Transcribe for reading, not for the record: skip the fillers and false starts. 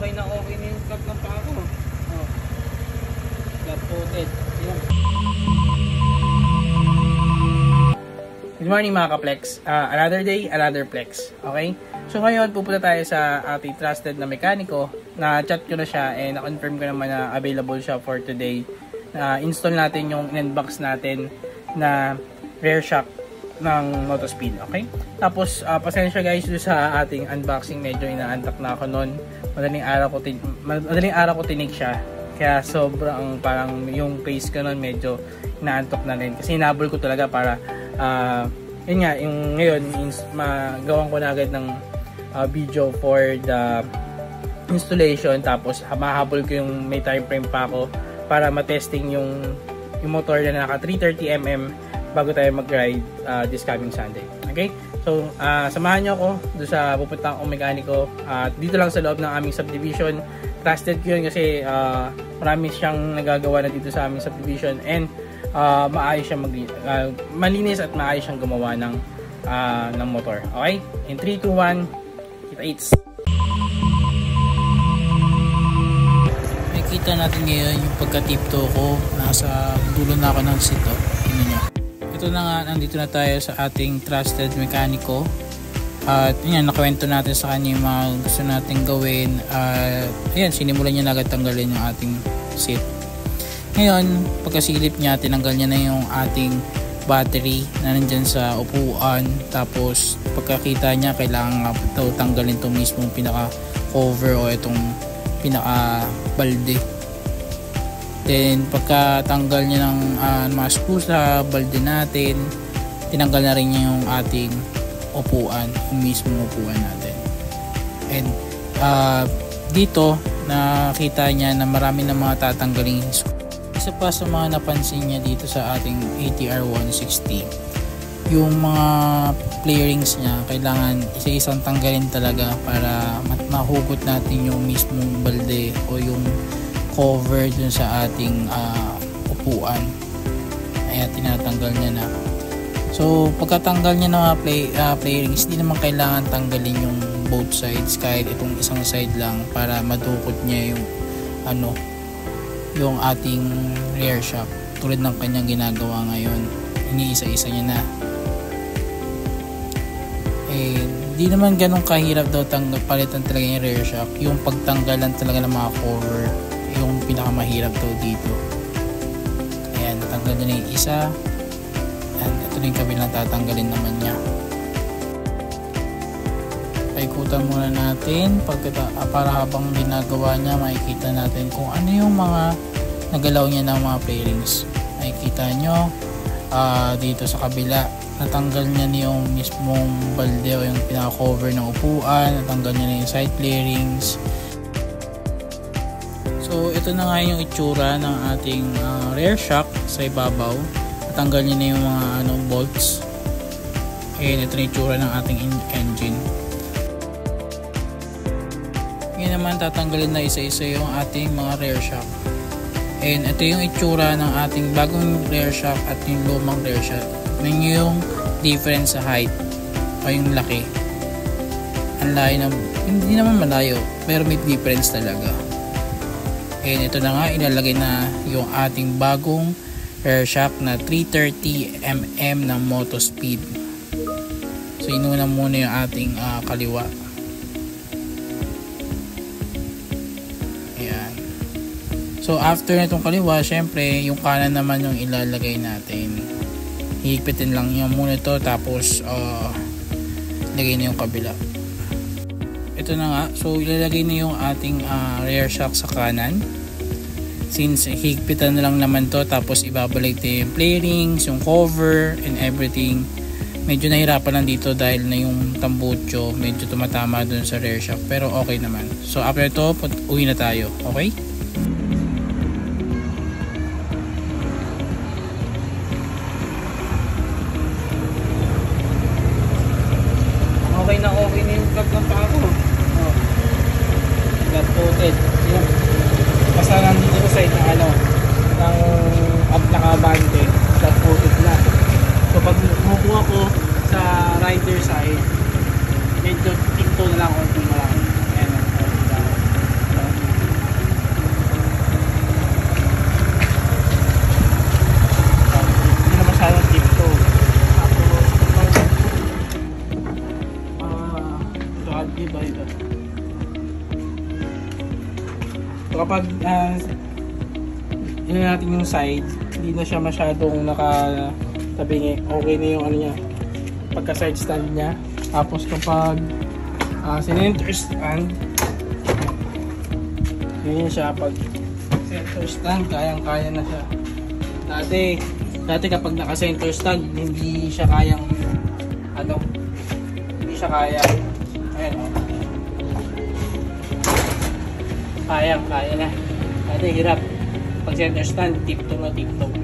okay na yung cut ng paa ko. Oh. Flat-footed. Yan. Good morning mga ka-Plex. Another day, another Plex. Okay? So ngayon, pupunta tayo sa ating trusted na mekaniko. Na-chat ko na siya and na-confirm ko naman na available siya for today. Install natin yung in-unbox natin na rear shock ng Motospeed. Okay? Tapos, pasensya guys doon sa ating unboxing. Medyo inaantak na ako noon. Madaling araw ko tinig siya. Kaya sobrang parang yung face ko noon medyo inaantok na rin. Kasi hinabol ko talaga para yun nga, yung ngayon magawan ko na agad ng video for the installation, tapos mahabol ko yung may time frame pa ako para matesting yung motor na naka 330mm bago tayo mag-ride this coming Sunday. Okay? So, samahan nyo ako doon sa pupunta akong mekaniko dito lang sa loob ng aming subdivision. Trusted ko yun kasi marami siyang nagagawa na dito sa aming subdivision and maayos siyang malinis at maayos siyang gumawa ng motor. Okay? In 3, 2, 1, kita-its! Nakikita natin ngayon yung pagka-tiptoe ko. Nasa dulo na ako ng sito. Tingnan nyo. Ito na nga, nandito na tayo sa ating trusted mekaniko. At yun, nakwento natin sa kanya yung mga gusto natin gawin. Ayan, sinimulan niya na agad tanggalin yung ating seat. Ngayon, pagkasilip niya, tinanggal niya na yung ating battery na nandyan sa upuan. Tapos, pagkakita niya, kailangan nga tanggalin itong mismong pinaka-cover o itong pinaka-balde. Then, pagkatanggal niya ng mga screw sa balde natin, tinanggal na rin niya yung ating upuan, yung mismong upuan natin. And, dito, nakita niya na marami na mga tatanggaling screw. Isa pa sa mga napansin niya dito sa ating ATR 160, yung mga play rings niya kailangan isa-isang tanggalin talaga para mahugot natin yung mismong balde o yung cover dun sa ating upuan. Ayan, tinatanggal niya na. So pagkatanggal niya ng mga play rings, hindi naman kailangan tanggalin yung both sides, kahit itong isang side lang para madukot niya yung yung ating rear shock tulad ng kanyang ginagawa ngayon. Iniisa-isa niya na. Di naman ganun kahirap daw palitan talaga yung rear shock. Yung pagtanggalan talaga ng mga cover yung pinakamahirap daw dito. Ayan, natanggal niya na yung isa. Ayan, ito na yung kabilang tatanggalin naman niya. Paikutan muna natin para habang ginagawa niya makikita natin kung ano yung mga nagalaw niya ng mga pairings. Makikita nyo dito sa kabila, natanggal niya yung mismong balde o yung pinaka-cover ng upuan, natanggal niya na yung side pairings. So ito na nga yung itsura ng ating rear shock sa ibabaw. Natanggal niya na yung mga bolts. Ayan, ito na yung itsura ng ating engine. Ngayon naman tatanggalin na isa-isa yung ating mga rear shock. And ito yung itsura ng ating bagong rear shock at yung lumang rear shock. Tingnan yung difference sa height o yung laki. Ang layo hindi naman malayo, pero may difference talaga. And ito na nga, ilalagay na yung ating bagong rear shock na 330mm ng Motospeed. So inuna muna yung ating kaliwa. So after nitong kaliwa, syempre yung kanan naman yung ilalagay natin. Hihigpitin lang yung muna ito, tapos ilagay na yung kabila. Ito na nga, so ilalagay na yung ating rear shock sa kanan. Since hihigpitan na lang naman to, tapos ibabalik na yung play rings, yung cover and everything. Medyo nahirapan lang dito dahil na yung tambucho medyo tumatama dun sa rear shock, pero okay naman. So after ito, uwi na tayo, okay? Okay na yung cut ng paa ko. Flat-footed. Basta nandito sa side ng ng nakabante. Flat-footed na. So pag umupo ako sa rider side, medyo tikto na lang, konti na lang. Ayan, kapag yun natin yung side, hindi na siya masyadong nakatabingi. Okay na yung ano niya, pagka side stand niya. Tapos kapag center stand, yun siya. Pag center stand, kayang-kaya na siya. Dati kapag naka-center stand, hindi siya kayang hindi siya kaya. Ayan, oh. Kaya na. Dati hirap. Pag center stand, tip-toe na tip-toe.